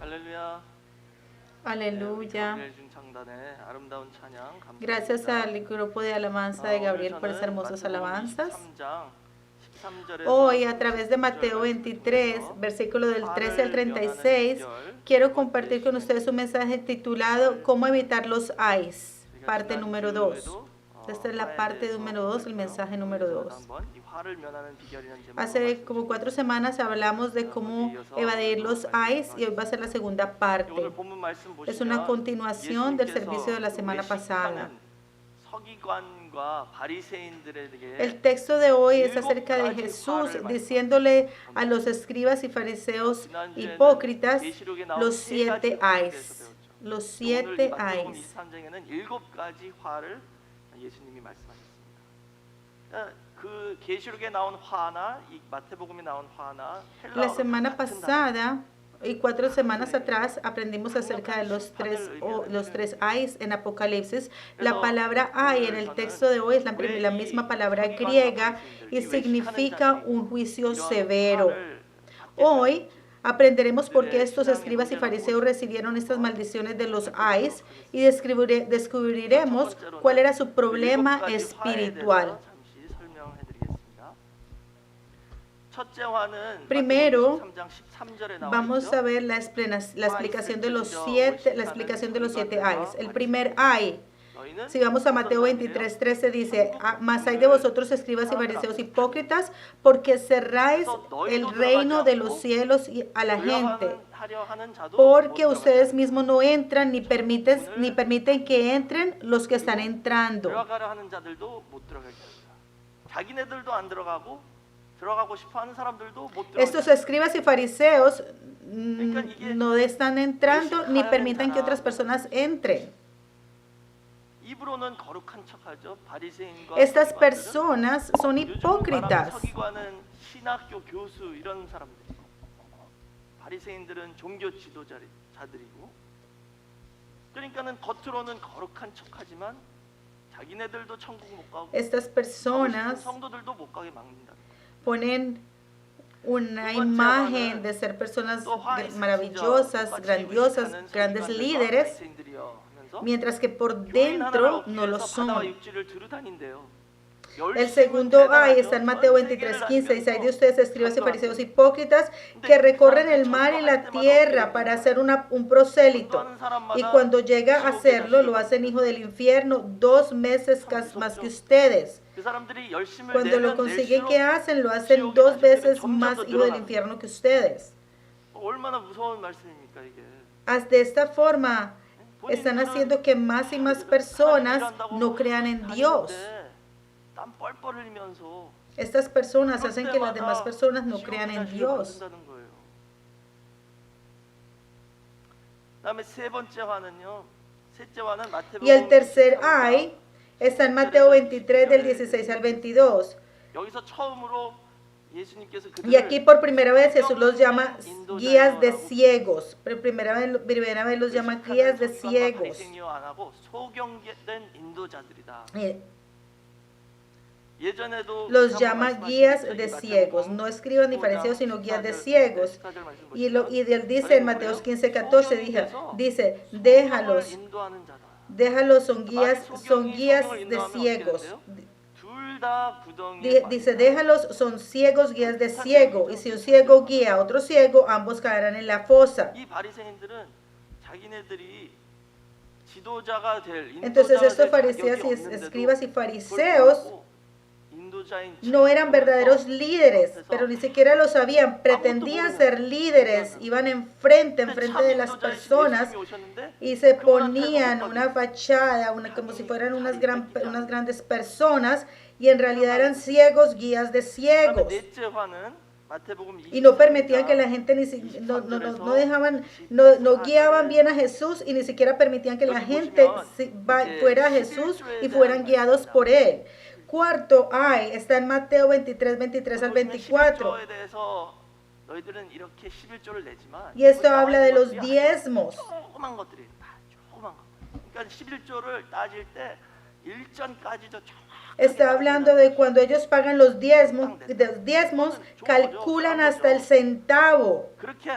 할렐루야. Aleluya. 가브리엘 중창단의 아름다운 찬양 감사합니다. Gracias al grupo de alabanza de Gabriel por esas 오늘 hermosas 저는 alabanzas. 마태복음 23장 13절에서 Hoy, a través de Mateo 23, versículo del 13 al 36, quiero compartir con ustedes un mensaje titulado ¿Cómo evitar los ayes? Parte número 2. Esta es la parte número 2, el mensaje número 2. Hace como 4 semanas hablamos de cómo evadir los ayes y hoy va a ser la segunda parte. Es una continuación del servicio de la semana pasada. El texto de hoy es acerca de Jesús diciéndole a los escribas y fariseos hipócritas los 7 ayes. Los 7 ayes. 예수님이 말씀하셨습니다. 그 계시록에 나온 화나 이 마태복음에 나온 화나 La semana pasada y 4 semanas atrás aprendimos acerca de los tres ayes en Apocalipsis. La palabra ay en el texto de hoy es la misma palabra griega y significa un juicio severo. Hoy aprenderemos por qué estos escribas y fariseos recibieron estas maldiciones de los ayes y descubriremos cuál era su problema espiritual. Primero, vamos a ver la explicación de los 7 ayes. El primer ay, si vamos a Mateo 23:13 dice, mas hay de vosotros escribas y fariseos hipócritas, porque cerráis el reino de los cielos a la gente, porque ustedes mismos no entran ni permiten que entren los que están entrando. Estos escribas y fariseos no están entrando ni permiten que otras personas entren. Estas personas son hipócritas. Estas personas ponen una imagen de ser personas maravillosas, grandiosas, grandes líderes, mientras que por dentro no lo son. El segundo ay está en Mateo 23:15. Dice, hay de ustedes escribas y fariseos hipócritas que recorren el mar y la tierra para hacer un prosélito. Y cuando llega a hacerlo, lo hacen hijo del infierno 2 veces más que ustedes. Cuando lo consiguen, ¿qué hacen? Lo hacen 2 veces más hijo del infierno que ustedes. De esta forma, están haciendo que más y más personas no crean en Dios. Estas personas hacen que las demás personas no crean en Dios. Y el tercer ay está en Mateo 23 del 16 al 22. Y aquí por primera vez Jesús los llama guías de ciegos. Por primera vez los llama guías de ciegos. Los llama guías de ciegos, no escribas ni fariseos, sino guías de ciegos. Y él dice en Mateo 15:14, dice, déjalos, son guías de ciegos. Dice, déjalos, son ciegos, guías de ciego. Y si un ciego guía a otro ciego, ambos caerán en la fosa. Entonces estos fariseos y escribas y fariseos no eran verdaderos líderes, pero ni siquiera lo sabían. Pretendían ser líderes, iban enfrente de las personas y se ponían una fachada, como si fueran unas grandes personas, y en realidad eran ciegos, guías de ciegos. Y no permitían que la gente no guiaban bien a Jesús y ni siquiera permitían que la gente fuera a Jesús y fueran guiados por él. Cuarto ay está en Mateo 23 al 24. Y esto habla de los diezmos. Está hablando de cuando ellos pagan los diezmos calculan hasta el centavo,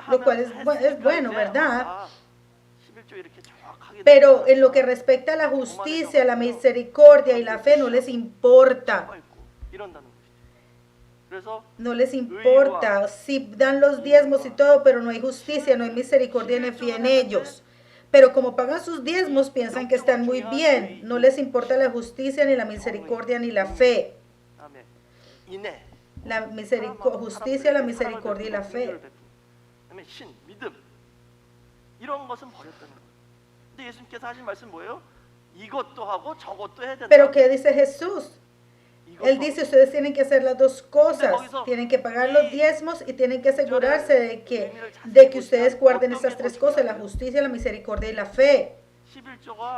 lo cual es bueno, ¿verdad? Pero en lo que respecta a la justicia, la misericordia y la fe no les importa. No les importa si dan los diezmos y todo, pero no hay justicia, no hay misericordia ni fe en ellos. Pero como pagan sus diezmos, piensan que están muy bien. No les importa la justicia, ni la misericordia, ni la fe. La justicia, la misericordia y la fe. Pero ¿qué dice Jesús? Él dice, ustedes tienen que hacer las dos cosas, tienen que pagar los diezmos y tienen que asegurarse de que ustedes guarden estas tres cosas, la justicia, la misericordia y la fe.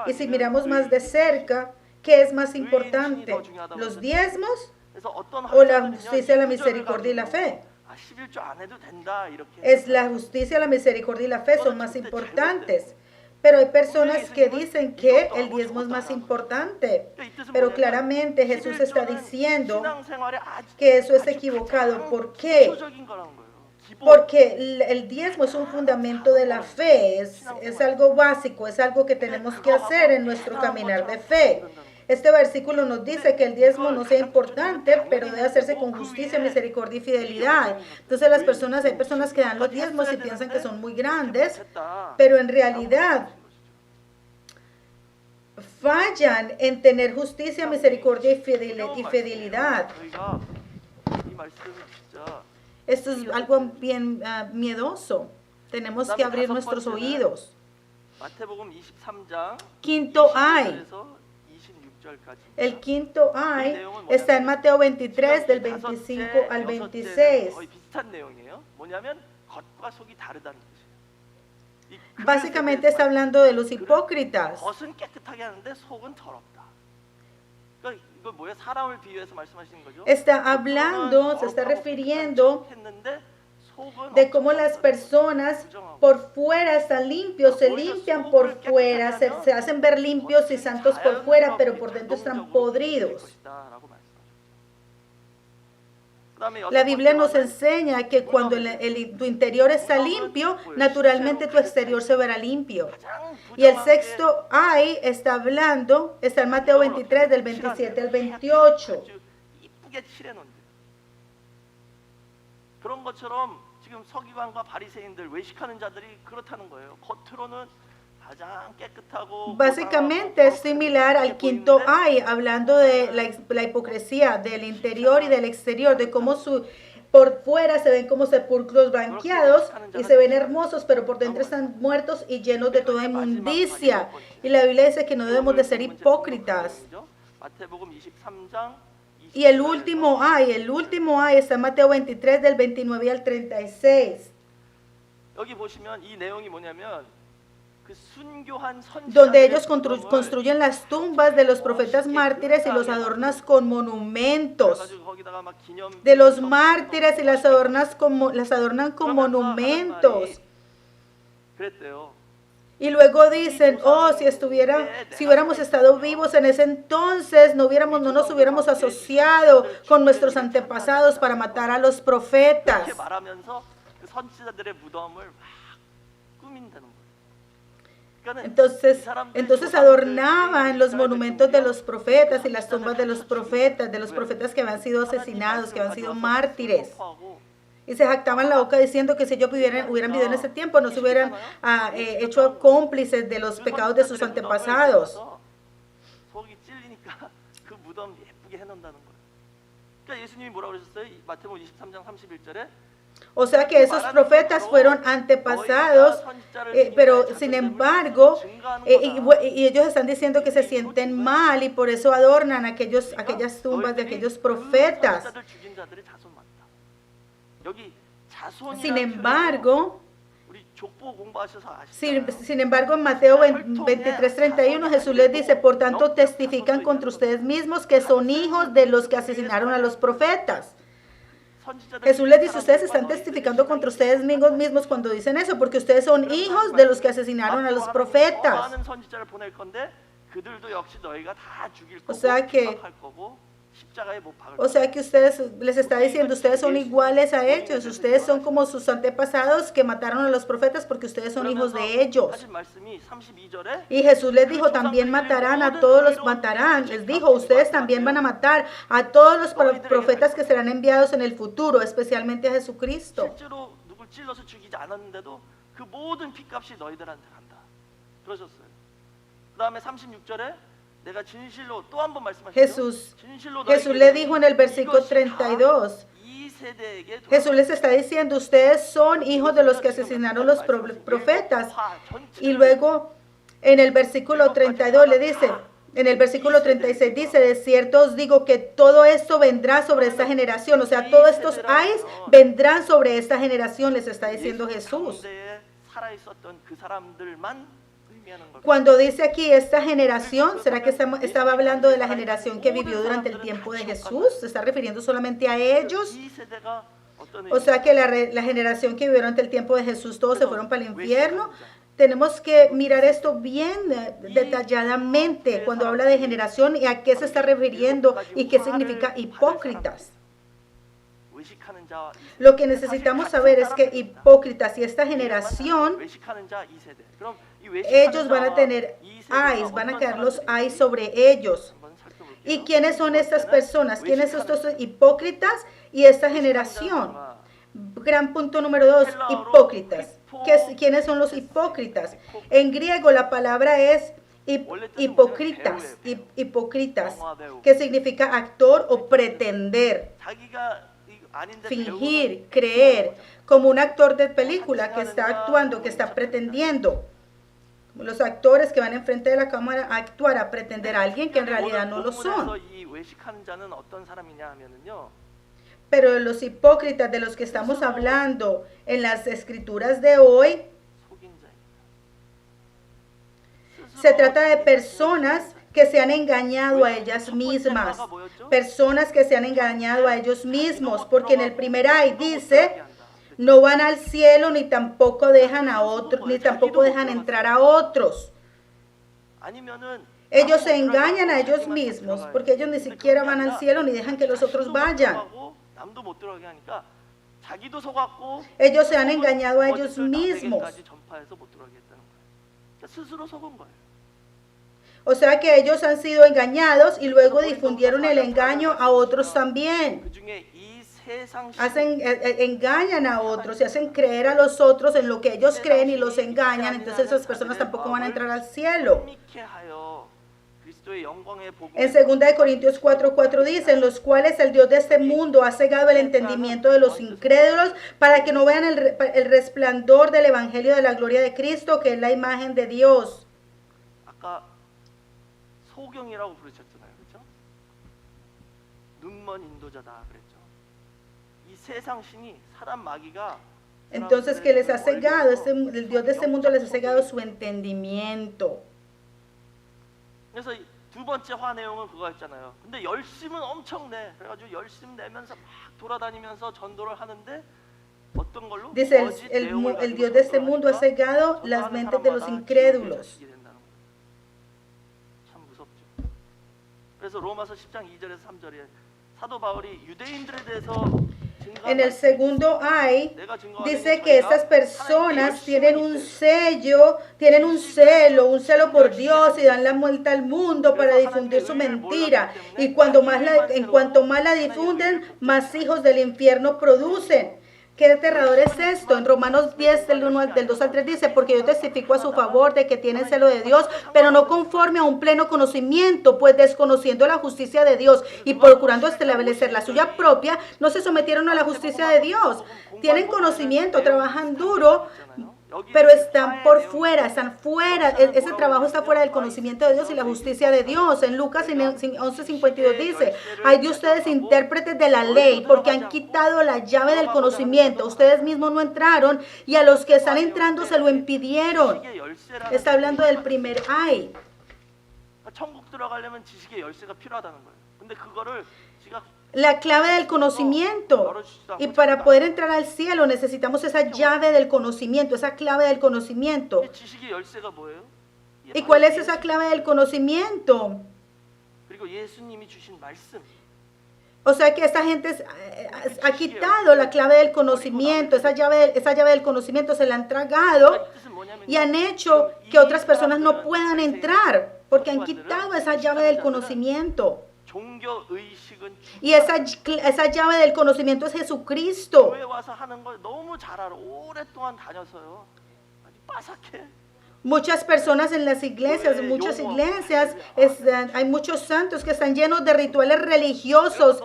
Y si miramos más de cerca, ¿qué es más importante? ¿Los diezmos o la justicia, la misericordia y la fe? Es la justicia, la misericordia y la fe son más importantes. Pero hay personas que dicen que el diezmo es más importante. Pero claramente Jesús está diciendo que eso es equivocado. ¿Por qué? Porque el diezmo es un fundamento de la fe, es algo básico, es algo que tenemos que hacer en nuestro caminar de fe. Este versículo nos dice que el diezmo no sea importante, pero debe hacerse con justicia, misericordia y fidelidad. Entonces hay personas que dan los diezmos y piensan que son muy grandes, pero en realidad fallan en tener justicia, misericordia y fidelidad. Esto es algo bien miedoso. Tenemos que abrir nuestros oídos. Quinto ay. El quinto ay está en Mateo 23 del 25 al 26. Básicamente está hablando de los hipócritas. Está hablando, se está refiriendo de cómo las personas por fuera están limpios, se limpian por fuera, se hacen ver limpios y santos por fuera, pero por dentro están podridos. La Biblia nos enseña que cuando tu interior está limpio, naturalmente tu exterior se verá limpio. Y el sexto ay está en Mateo 23 del 27 al 28. 지금 서기관과 바리새인들 외식하는 자들이 그렇다는 거예요. 겉으로는 가장 깨끗하고 básicamente es similar al quinto ay, hablando de la hipocresía del interior y del exterior, de cómo por fuera se ven como sepulcros blanqueados y se ven hermosos, pero por dentro están muertos y llenos de toda inmundicia. Y la Biblia dice que no debemos de ser hipócritas. Y el último ay está en Mateo 23 del 29 al 36. Donde ellos construyen las tumbas de los profetas mártires y los adornan con monumentos. De los mártires y las adornan con monumentos. Y luego dicen, si hubiéramos estado vivos en ese entonces, no nos hubiéramos asociado con nuestros antepasados para matar a los profetas. Entonces adornaban los monumentos de los profetas y las tumbas de los profetas que habían sido asesinados, que habían sido mártires. Y se jactaban la boca diciendo que si ellos hubieran vivido en ese tiempo, no se hubieran hecho cómplices de los pecados de sus antepasados. O sea que esos profetas fueron antepasados, pero sin embargo, y ellos están diciendo que se sienten mal y por eso adornan aquellas tumbas de aquellos profetas. Sin embargo, en Mateo 23:31 Jesús les dice, por tanto testifican contra ustedes mismos que son hijos de los que asesinaron a los profetas. Jesús les dice, ustedes están testificando contra ustedes mismos cuando dicen eso, porque ustedes son hijos de los que asesinaron a los profetas. O sea que 십자가에 못 박을 O sea que ustedes, les está diciendo, ustedes son iguales a ellos, ustedes son como sus antepasados que mataron a los profetas porque ustedes son hijos de ellos. 하신 말씀이 32절에 Y Jesús les dijo, también matarán a todos los matarán. Les dijo, ustedes también van a matar a todos los profetas que serán enviados en el futuro, especialmente a Jesucristo. 실제로 누굴 찔러서 죽이지 않았는데도 그 모든 핏값이 너희들한테 간다. 그러셨어요. 그다음에 36절에 내가 진실로 또 한 번 말씀하시죠. Jesús le dijo en el versículo 32, Jesús les está diciendo, ustedes son hijos de los que asesinaron los profetas. Y luego en el versículo 32 le dice, en el versículo 36 dice, de cierto os digo que todo esto vendrá sobre esta generación. O sea, todos estos ayes vendrán sobre esta generación, les está diciendo Jesús. Cuando dice aquí esta generación, ¿será que estaba hablando de la generación que vivió durante el tiempo de Jesús? ¿Se está refiriendo solamente a ellos? O sea que la generación que vivió durante el tiempo de Jesús, todos se fueron para el infierno. Tenemos que mirar esto bien detalladamente cuando habla de generación y a qué se está refiriendo y qué significa hipócritas. Lo que necesitamos saber es que hipócritas y esta generación, ellos van a tener ayes, van a quedar los ayes sobre ellos. ¿Y quiénes son estas personas? ¿Quiénes son estos hipócritas y esta generación? Gran punto número 2, hipócritas. ¿Quiénes son los hipócritas? En griego la palabra es hipócritas, que significa actor o pretender, fingir, creer, como un actor de película que está actuando, que está pretendiendo. Los actores que van enfrente de la cámara a actuar, a pretender a alguien que en realidad no lo son. Pero los hipócritas de los que estamos hablando en las escrituras de hoy, se trata de personas que se han engañado a ellas mismas, personas que se han engañado a ellos mismos, porque en el primer ay dice, no van al cielo ni tampoco dejan a otros, ni tampoco dejan entrar a otros. Ellos se engañan a ellos mismos, porque ellos ni siquiera van al cielo ni dejan que los otros vayan. Ellos se han engañado a ellos mismos. O sea que ellos han sido engañados y luego difundieron el engaño a otros también. Engañan a otros y hacen creer a los otros en lo que ellos creen y los engañan. Entonces esas personas tampoco van a entrar al cielo. En 2 Corintios 4:4 dice, en los cuales el Dios de este mundo ha cegado el entendimiento de los incrédulos para que no vean el resplandor del evangelio de la gloria de Cristo, que es la imagen de Dios. 소경이라고 부르셨잖아요. 그렇죠? 눈먼 인도자다 그랬죠. 이 세상 신이 사람 마귀가 Entonces que les ha cegado, el Dios de este mundo les ha cegado su entendimiento. 그래서 두 번째 화 내용은 그거였잖아요. 근데 열심은 엄청 내. 그래가지고 열심 내면서 막 돌아다니면서 전도를 하는데 어떤 걸로? Dice, el Dios de este mundo ha cegado las mentes de los incrédulos. 참 무섭죠. 그래서 로마서 10장 2절에서 3절에 사도 바울이 유대인들에 대해서 en el segundo ay, dice que estas personas tienen un sello, tienen un celo por Dios y dan la vuelta al mundo para difundir su mentira. Y en cuanto más la difunden, más hijos del infierno producen. ¿Qué aterrador es esto? En Romanos 10, del 2 al 3 dice, porque yo testifico a su favor de que tienen celo de Dios, pero no conforme a un pleno conocimiento, pues desconociendo la justicia de Dios y procurando establecer la suya propia, no se sometieron a la justicia de Dios. Tienen conocimiento, trabajan duro, pero están por fuera, están fuera. Ese trabajo está fuera del conocimiento de Dios y la justicia de Dios. En Lucas 11:52 dice, hay de ustedes intérpretes de la ley, porque han quitado la llave del conocimiento. Ustedes mismos no entraron y a los que están entrando se lo impidieron. Está hablando del primer ay. La clave del conocimiento. Y para poder entrar al cielo necesitamos esa llave del conocimiento, esa clave del conocimiento. ¿Y cuál es esa clave del conocimiento? O sea que esta gente ha quitado la clave del conocimiento, esa llave del conocimiento se la han tragado 이 뜻은 뭐냐면요. y han hecho que otras personas no puedan entrar porque han quitado esa llave del conocimiento. 종교 의식은 Y esa llave del conocimiento es Jesucristo. 교회 와서 하는 걸 너무 잘 알아. 오랫동안 다녀서요. 아주 빠삭해. Muchas personas en las iglesias, muchas iglesias, hay muchos santos que están llenos de rituales religiosos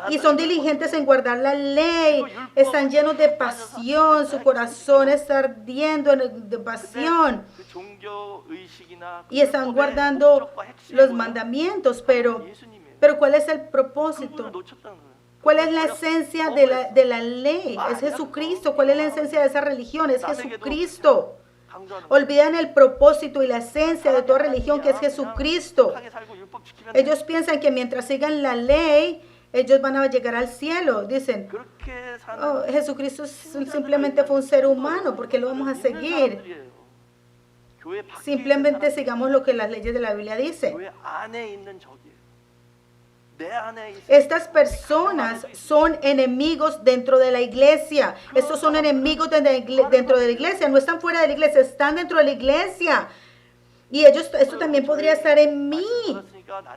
y son diligentes en guardar la ley, están llenos de pasión, su corazón está ardiendo de pasión 그 종교 의식이나 y están guardando los mandamientos, pero ¿cuál es el propósito? 그분을 놓쳤다는 거예요. ¿Cuál es la esencia de la ley? Es Jesucristo. ¿Cuál es la esencia de esa religión? Es Jesucristo. 강조하는 거예요. Olvidan el propósito y la esencia de toda religión que es Jesucristo. 착하게 살고 율법 지키면 Ellos piensan que mientras sigan la ley, ellos van a llegar al cielo. Dicen, 그렇게 사는 oh, Jesucristo simplemente fue un ser humano, ¿por qué lo vamos a seguir? 사람들이에요. 교회 밖에 Simplemente 있는 sigamos lo que las leyes de la Biblia 사람, dicen. 교회 안에 있는 적이에요. 내 안에 있는 Estas personas son enemigos dentro de la iglesia. Estos son enemigos dentro de la iglesia. No están fuera de la iglesia, están dentro de la iglesia. Y esto también podría estar en mí,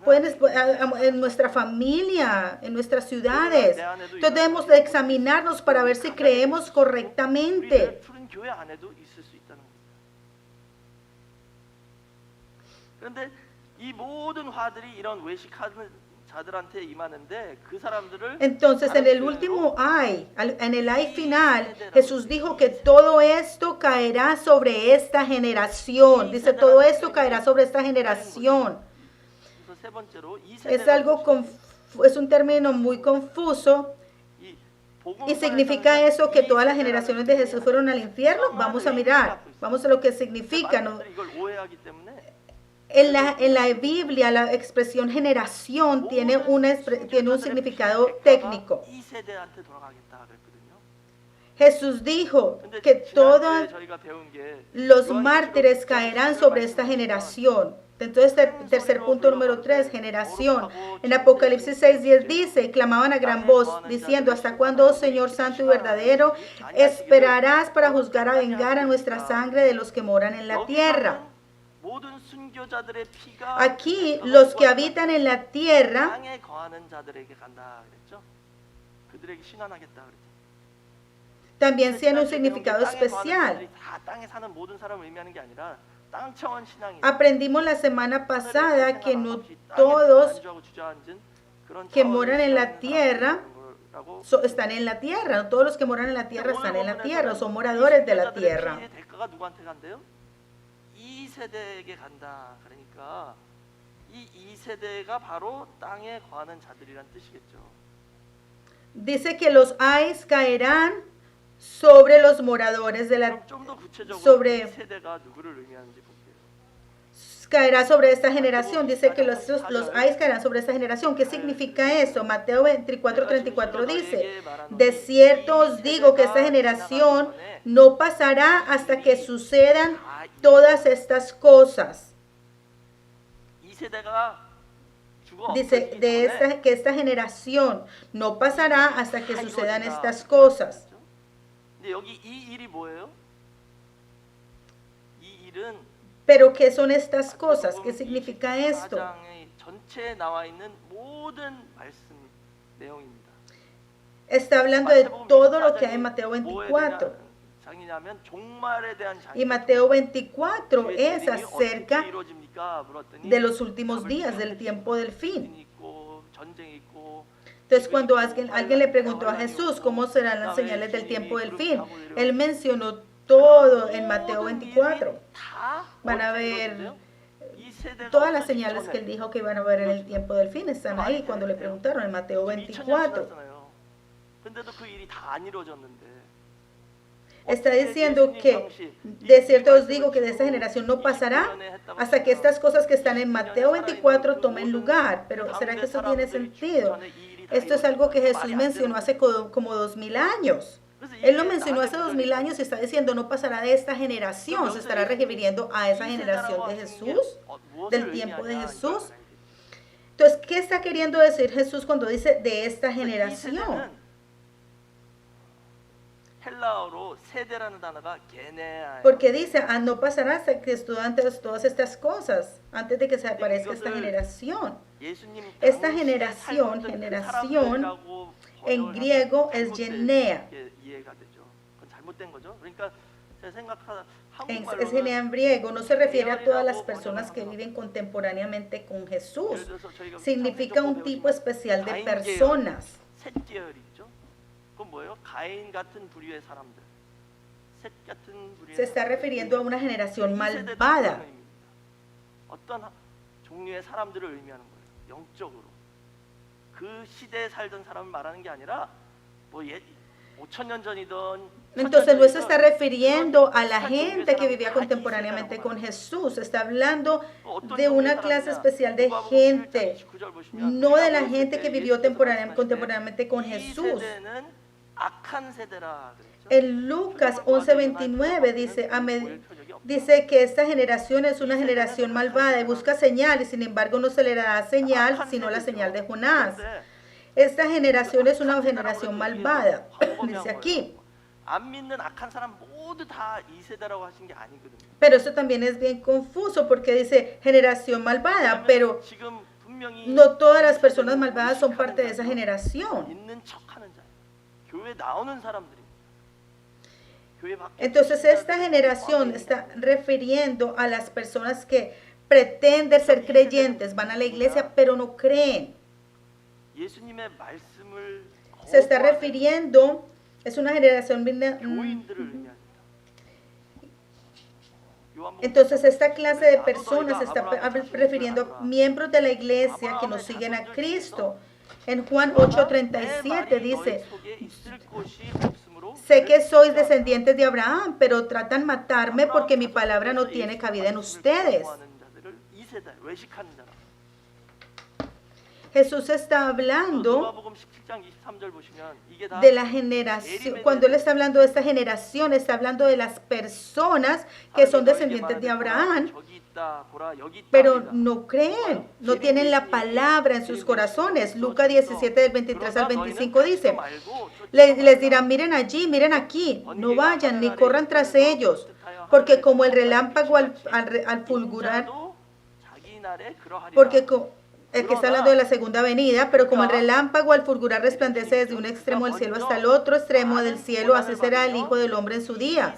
en nuestra familia, en nuestras ciudades. Entonces debemos de examinarnos para ver si creemos correctamente. 푸른 교회 안에도 있을 수 있다는 겁니다. 그런데 이 모든 화들이 이런 외식하는 자들한테 임하는데 그 사람들을 Entonces en el último en el ay final, Jesús dijo que todo esto caerá sobre esta generación. Dice, todo esto caerá sobre esta generación. 그래서 세 번째로 이 Es 세대가 es un término muy confuso. 이 ¿Y significa eso que todas las generaciones de Jesús fueron al infierno? Vamos a mirar, vamos a lo que significa, ¿no? 이걸 오해하기 때문에 En la Biblia, la expresión generación tiene un significado técnico. 이 세대한테 돌아가겠다 그랬거든요. Jesús dijo 근데 que todos 지난주에 저희가 배운 게 los mártires caerán sobre esta generación. Entonces, tercer punto número 3, generación. En Apocalipsis 6:10 dice, y clamaban a gran voz, diciendo, ¿hasta cuándo, oh Señor santo y verdadero, esperarás para juzgar a vengar a nuestra sangre de los que moran en la tierra? 모든 순교자들의 피가 Aquí, los que habitan en la tierra, 땅에 거하는 자들에게 간다 그랬죠. 그들에게 신원하겠다 그랬죠. también tiene un significado especial. 다 땅에 사는 모든 사람을 의미하는 게 아니라 땅 차원 신앙이 Aprendimos la semana pasada que no todos que moran en la tierra están en la tierra. No todos los que moran en la tierra están en la tierra, son moradores de la tierra. 대가가 누구한테 간대요? 2세대에게 간다. 그러니까 이 2세대가 바로 땅에 거하는 자들이란 뜻이겠죠. Dice que los ayes caerán sobre los moradores de la 그럼 좀 더 구체적으로 sobre 2세대가 누구를 의미하는지 볼게요. caerá sobre esta generación. Dice que los ayes caerán sobre esta generación. ¿Qué significa eso? Mateo 24:34 dice, de cierto os digo que esta generación no pasará hasta que sucedan todas estas cosas. 2세대가 죽어 Dice que esta generación no pasará hasta que sucedan estas cosas. 근데 여기 이 일이 뭐예요? 이 일은 Pero ¿qué son estas cosas? ¿Qué significa esto? 24장의 전체에 나와 있는 모든 말씀 내용입니다. Está hablando de todo lo que hay en Mateo 24. 장이냐면 종말에 대한 장. Y Mateo 24 es acerca de los últimos días, del tiempo del fin. Entonces, cuando alguien le preguntó a Jesús cómo serán las señales del tiempo del fin, él mencionó todo en Mateo 24. Van a ver todas las señales que él dijo que iban a ver en el tiempo del fin, están ahí cuando le preguntaron en Mateo 24. 근데도 그 일이 다 안 이루어졌는데 Está diciendo que de cierto os digo que de esta generación no pasará hasta que estas cosas que están en Mateo 24 tomen lugar. Pero ¿será que eso tiene sentido? Esto es algo que Jesús mencionó hace como 2000 años. Él lo mencionó hace 2000 años y está diciendo no pasará de esta generación. Se estará refiriendo a esa generación de Jesús, del tiempo de Jesús. Entonces, ¿qué está queriendo decir Jesús cuando dice de esta 이 generación? 세대는 헬라어로 세대라는 단어가 게네아예요. Porque dice, no pasará hasta que estudian todas estas cosas, antes de que se aparezca esta generación. 예수님 Esta 당시에 generación, 살던 그 generación, 사람들이라고 en 번역을 griego 하면 es 잘못된 genea. 이해가 되죠. 그건 잘못된 거죠. 그러니까 제가 생각하다 Es 한국말로는 genea en griego, no se refiere a todas las personas que viven contemporáneamente con Jesús. 예를 들어서 저희가 Significa un 창세기도 tipo 배우지만 especial de 가인 personas. 셋 계열이 있죠. 그건 뭐예요? 가인 같은 부류의 사람들. 셋 같은 부류의 Se está 사람들. refiriendo a una generación 이 세대도 malvada. 그런 의미입니다. 어떤 종류의 사람들을 의미하는 거예요. 영적으로. 그 시대에 살던 사람을 말하는 게 아니라 뭐 5,000년 전이든 Entonces no se está refiriendo a la gente que vivía contemporáneamente con Jesús, está hablando de una clase especial de gente, no de la gente que vivió contemporáneamente con Jesús. En Lucas 11:29 dice que esta generación es una generación malvada y busca señal, y sin embargo no se le da señal sino la señal de Jonás. Esta generación es una generación malvada, dice aquí. 안 믿는 악한 사람 모두 다 이 세대라고 하신 게 아니거든요. Pero eso también es bien confuso porque dice generación malvada, pero 지금 분명히 no todas las personas malvadas son parte de esa generación. 있는 척하는 자예요. 교회 나오는 사람들입니다. 교회 밖에 Entonces esta generación está refiriendo a las personas que pretenden ser creyentes, van a la iglesia pero no creen. 예수님의 말씀을 Se está refiriendo, es una generación 교인들을 의미합니다. entonces esta clase de personas se está refiriendo a miembros de la iglesia que nos siguen a Cristo. En Juan 8:37 dice, sé que sois descendientes de Abraham, pero tratan matarme porque mi palabra no tiene cabida en ustedes. Jesús está hablando de la generación, cuando Él está hablando de esta generación, está hablando de las personas que son descendientes de Abraham, pero no creen, no tienen la palabra en sus corazones. Lucas 17, del 23 al 25 dice, les dirán, miren allí, miren aquí, no vayan ni corran tras ellos, porque como el relámpago al fulgurar, porque que está hablando de la segunda venida, pero como el relámpago al fulgurar resplandece desde un extremo del cielo hasta el otro extremo del cielo, así será el Hijo del Hombre en su día.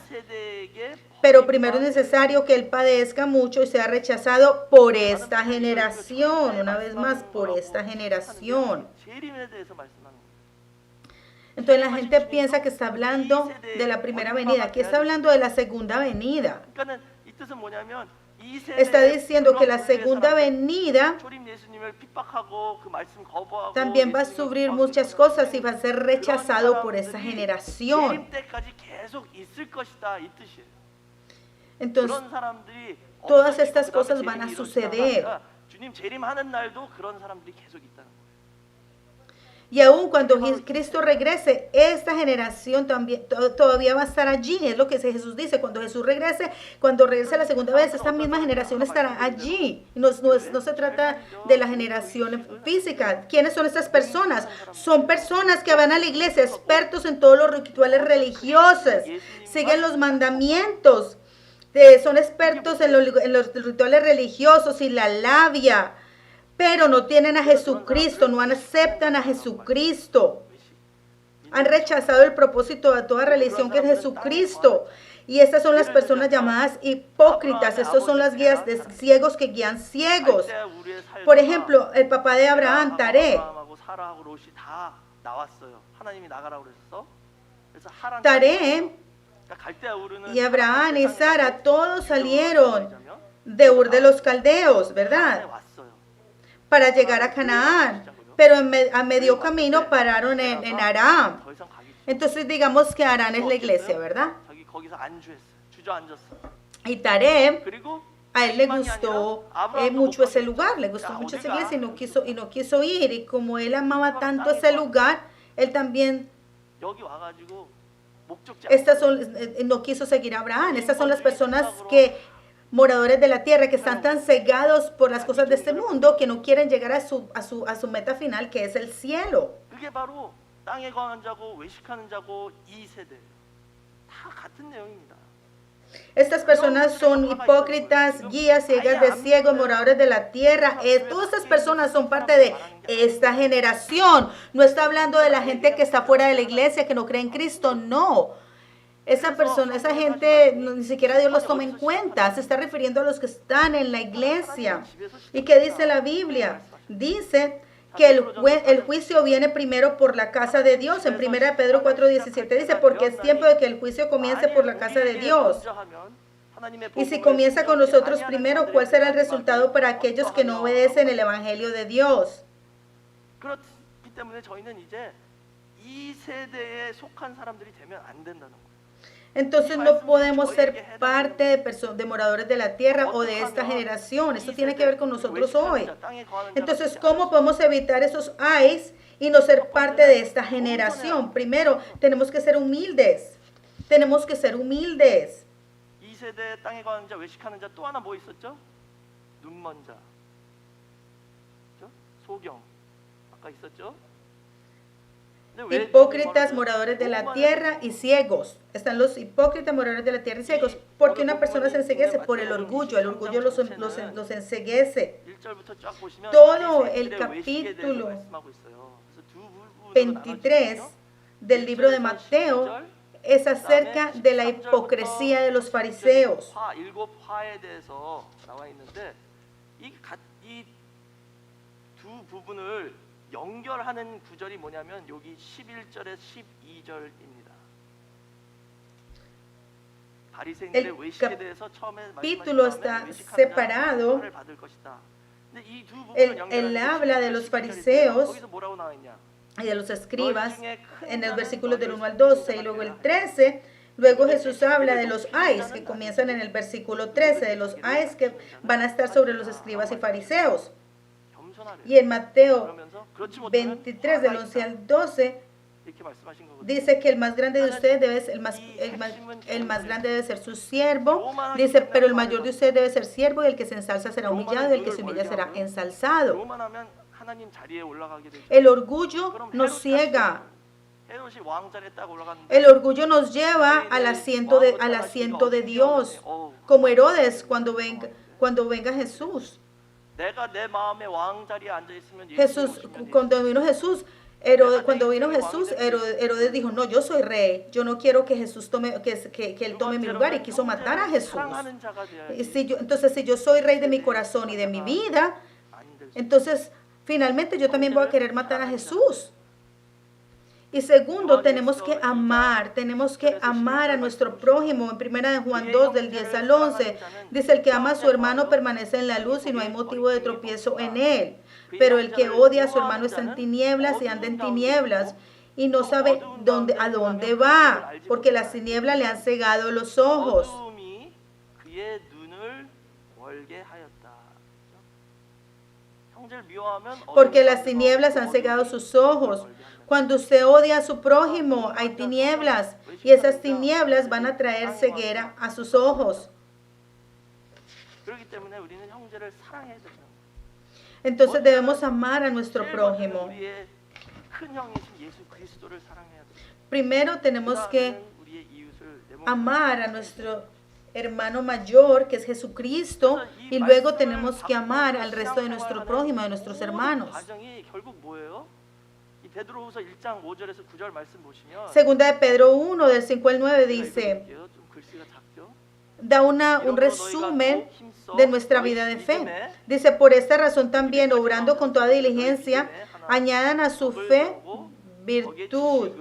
Pero primero es necesario que Él padezca mucho y sea rechazado por esta generación, una vez más, por esta generación. Entonces la gente piensa que está hablando de la primera venida, aquí está hablando de la segunda venida. Está diciendo que la segunda venida también va a sufrir muchas cosas y va a ser rechazado por esa generación. Entonces, todas estas cosas van a suceder. Y aún cuando Cristo regrese, esta generación también todavía va a estar allí. Es lo que Jesús dice. Cuando Jesús regrese, cuando regrese la segunda vez, esta misma generación estará allí. No se trata de la generación física. ¿Quiénes son estas personas? Son personas que van a la iglesia, expertos en todos los rituales religiosos, siguen los mandamientos, son expertos en los rituales religiosos y la labia, pero no tienen a Jesucristo, no aceptan a Jesucristo. Han rechazado el propósito de toda religión que es Jesucristo. Y estas son las personas llamadas hipócritas. Estos son las guías de ciegos que guían ciegos. Por ejemplo, el papá de Abraham, Taré. Taré y Abraham y Sara, todos salieron de Ur de los Caldeos, ¿verdad? Para llegar a Canaán, pero a medio camino pararon en Aram. Entonces digamos que Aram es la iglesia, ¿verdad? Y Taré, a él le gustó mucho ese lugar, le gustó mucho esa iglesia y no quiso ir. Y como él amaba tanto ese lugar, él también no quiso seguir a Abraham. Estas son las personas que moradores de la tierra que están tan cegados por las cosas de este mundo que no quieren llegar a su meta final, que es el cielo. 그게 바로 땅에 거하는 자고 외식하는 자고 이 세대. 다 같은 내용입니다. Estas personas son hipócritas, guías, ciegas de ciegos, moradores de la tierra. Todas estas personas son parte de esta generación. No está hablando de la gente que está fuera de la iglesia, que no cree en Cristo, no. Esa persona, esa gente, ni siquiera Dios los toma en cuenta. Se está refiriendo a los que están en la iglesia. ¿Y qué dice la Biblia? Dice que el juicio viene primero por la casa de Dios. En 1 Pedro 4:17 dice, porque es tiempo de que el juicio comience por la casa de Dios. Y si comienza con nosotros primero, ¿cuál será el resultado para aquellos que no obedecen el evangelio de Dios? 그렇기 때문에 저희는 이제 이 세대에 속한 사람들이 되면 안 된다는 거예요. Entonces no podemos ser parte de moradores de la tierra o de esta generación. Esto tiene que ver con nosotros hoy. Entonces, ¿cómo podemos evitar esos ayes y no ser parte de esta generación? Primero, tenemos que ser humildes. Tenemos que ser humildes. 이 세대 땅에 거하는 자 외식하는 자 또 하나 뭐 있었죠? 눈먼 자. 그렇죠? 소경. 아까 있었죠? Hipócritas, moradores de la tierra y ciegos. Están los hipócritas, moradores de la tierra y ciegos. ¿Por qué una persona se enceguece? Por el orgullo. El orgullo los enceguece. Todo el capítulo 23 del libro de Mateo es acerca de la hipocresía de los fariseos. 연결하는 구절이 뭐냐면 여기 11절에 12절입니다. 바리새인들의 외식에 대해서 처음에 capítulo está separado. Él habla de los fariseos y de los escribas en el versículo del 1 al 12 y luego el 13. Luego Jesús habla de los ayes que comienzan en el versículo 13, de los ayes que van a estar sobre los escribas y fariseos. Y en Mateo 23, del 11 al 12, dice que el más grande de ustedes debe ser el más grande debe ser su siervo. Dice, pero el mayor de ustedes debe ser siervo, y el que se ensalza será humillado, y el que se humilla será ensalzado. El orgullo nos ciega. El orgullo nos lleva al asiento de Dios, como Herodes cuando venga Jesús. Cuando vino Jesús, Herodes dijo, no, yo soy rey, yo no quiero que Jesús que él tome mi lugar, y quiso matar a Jesús. Entonces, si yo soy rey de mi corazón y de mi vida, entonces finalmente yo también voy a querer matar a Jesús. Y segundo, tenemos que amar a nuestro prójimo. En 1 Juan 2, del 10 al 11, dice, el que ama a su hermano permanece en la luz y no hay motivo de tropiezo en él. Pero el que odia a su hermano está en tinieblas y anda en tinieblas y no sabe a dónde va, porque las tinieblas le han cegado los ojos. Porque las tinieblas han cegado sus ojos. Cuando usted odia a su prójimo, hay tinieblas, y esas tinieblas van a traer ceguera a sus ojos. Entonces debemos amar a nuestro prójimo. Primero tenemos que amar a nuestro hermano mayor, que es Jesucristo, y luego tenemos que amar al resto de nuestro prójimo, de nuestros hermanos. Segunda de Pedro 1, del 5 al 9 dice, da un resumen de nuestra vida de fe. Dice, por esta razón también, obrando con toda diligencia, añadan a su fe virtud,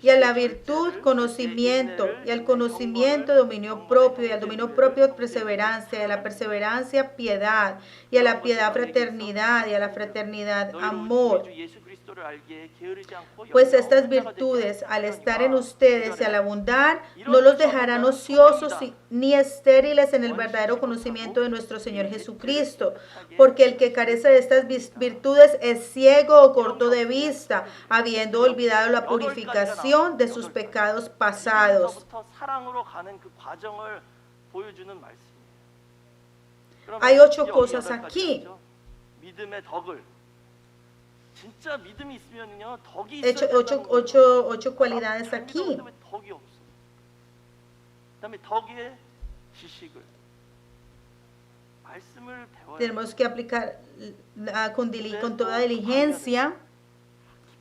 y a la virtud conocimiento, y al conocimiento dominio propio, y al dominio propio perseverancia, y a la perseverancia piedad, y a la piedad fraternidad, y a la fraternidad amor. Pues estas virtudes, al estar en ustedes y al abundar, no los dejarán ociosos ni estériles en el verdadero conocimiento de nuestro Señor Jesucristo. Porque el que carece de estas virtudes es ciego o corto de vista, habiendo olvidado la purificación de sus pecados pasados. 그러면 Hay 8 여기 cosas 8가지 aquí. 하죠? 믿음의 덕을. 진짜 믿음이 있으면요 덕이 있어야 Hecho, 된다는 거예요. 8 cualidades 잘 aquí. 믿었는데 왜 덕이 없어? 그다음에 덕에 지식을. 말씀을 배워야 돼요. Tenemos que aplicar con toda diligencia.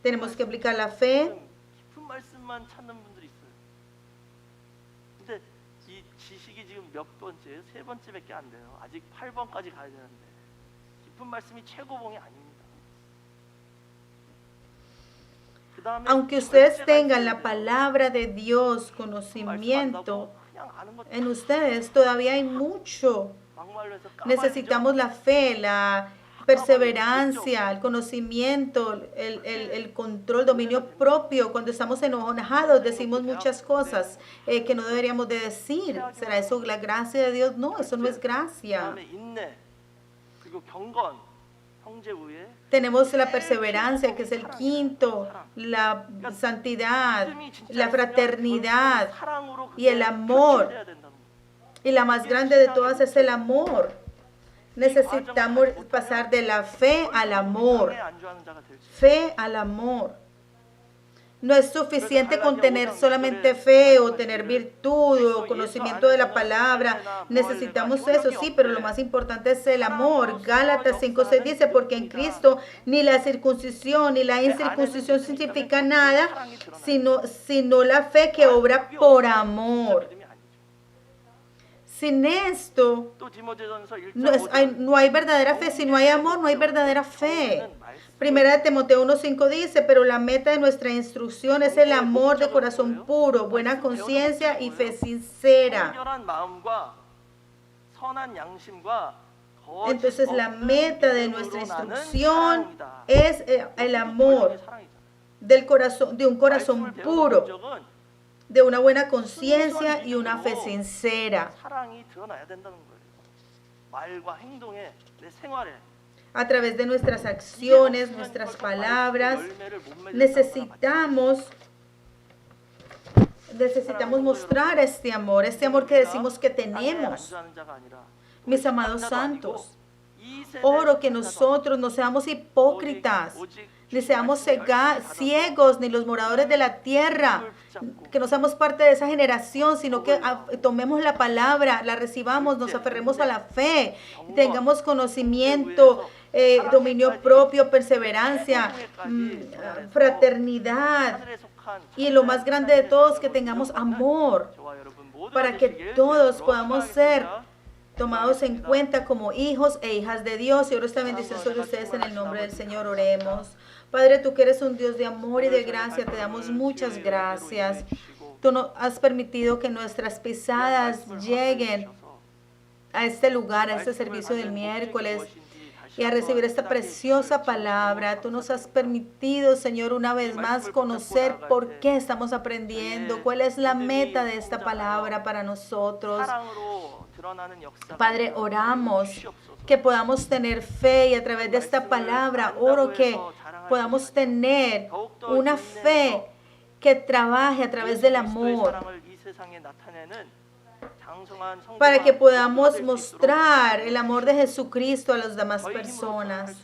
Tenemos que aplicar la fe. 깊은 말씀만 찾는 분들이 있어요. 근데 이 지식이 지금 몇 번째예요? 3번째밖에 안 돼요. 아직 8번까지 가야 되는데 깊은 말씀이 최고봉이 아닙니다. 그다음에 Aunque ustedes 절제가 tengan 있어야 la 돼요. palabra de Dios, 말씀 안다고 conocimiento, 그냥 아는 것 en ustedes todavía hay mucho. 막말로 해서 까발리죠. Necesitamos la fe, la perseverancia, el conocimiento, el control, dominio propio. Cuando estamos enojados decimos muchas cosas que no deberíamos de decir. ¿Será eso la gracia de Dios? No, eso no es gracia. 그다음에 인내 그리고 경건 형제 우애 Tenemos la perseverancia, que es el quinto, la santidad, 믿음이 진짜 la 있으면 fraternidad 사랑으로 y el 그게 amor. 표출돼야 된다는 거예요. Y la más grande de todas es el amor. Necesitamos pasar de la fe al amor. 사랑에 안주하는 자가 될 수 있어요. Fe al amor. No es suficiente con tener solamente fe o tener virtud o conocimiento de la palabra. Necesitamos eso, sí, pero lo más importante es el amor. Gálatas 5:6 dice, porque en Cristo ni la circuncisión ni la incircuncisión significa nada, sino la fe que obra por amor. 믿음이 아니죠. Sin esto, 또 디모데전서 1장 no hay verdadera fe. Si no hay amor, no hay verdadera fe. Primera de Timoteo 1:5 dice, pero la meta de nuestra instrucción es el amor de corazón puro, buena conciencia y fe sincera. 청결한 마음과 선한 양심과 거짓 Entonces la 없는 meta de 믿음으로 nuestra 나는 instrucción 사랑이다. es el amor del corazón, de un corazón 말씀을 배우는 puro, 목적은 de una buena conciencia y una fe sincera. 사랑이 드러나야 된다는 거예요. 말과 행동에 내 생활에 A través de nuestras acciones, nuestras palabras, necesitamos mostrar este amor que decimos que tenemos. Mis amados santos, oro que nosotros no seamos hipócritas, ni seamos ciegos, ni los moradores de la tierra, que no seamos parte de esa generación, sino que tomemos la palabra, la recibamos, nos aferremos a la fe, tengamos conocimiento, dominio propio, perseverancia, fraternidad, y lo más grande de todos, que tengamos amor, para que todos podamos ser tomados en cuenta como hijos e hijas de Dios. Y oro esta bendición sobre ustedes en el nombre del Señor. Oremos. Padre, tú que eres un Dios de amor y de gracia, te damos muchas gracias. Tú nos has permitido que nuestras pisadas lleguen a este lugar, a este servicio del miércoles, y a recibir esta preciosa palabra. Tú nos has permitido, Señor, una vez más conocer por qué estamos aprendiendo, cuál es la meta de esta palabra para nosotros. Padre, oramos que podamos tener fe, y a través de esta palabra oro que podamos tener una fe que trabaje a través del amor, para que podamos mostrar el amor de Jesucristo a las demás personas.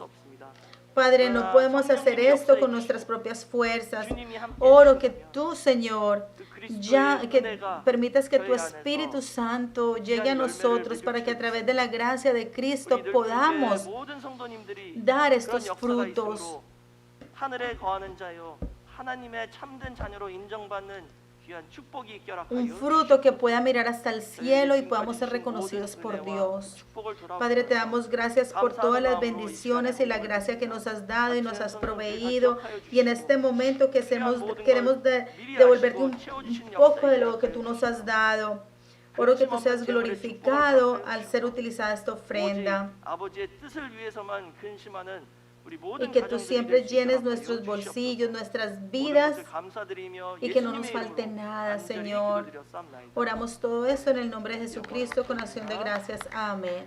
Padre, no podemos hacer esto con nuestras propias fuerzas. Oro que tú, Señor, que permitas que tu Espíritu Santo llegue a nosotros, para que a través de la gracia de Cristo podamos dar estos frutos. Un fruto que pueda mirar hasta el cielo y podamos ser reconocidos por Dios. Padre, te damos gracias por todas las bendiciones y la gracia que nos has dado y nos has proveído. Y en este momento que queremos devolverte un poco de lo que tú nos has dado. Oro que tú seas glorificado al ser utilizada esta ofrenda. Y que tú siempre llenes nuestros bolsillos, nuestras vidas, y que no nos falte nada, Señor. Oramos todo esto en el nombre de Jesucristo con acción de gracias. Amén.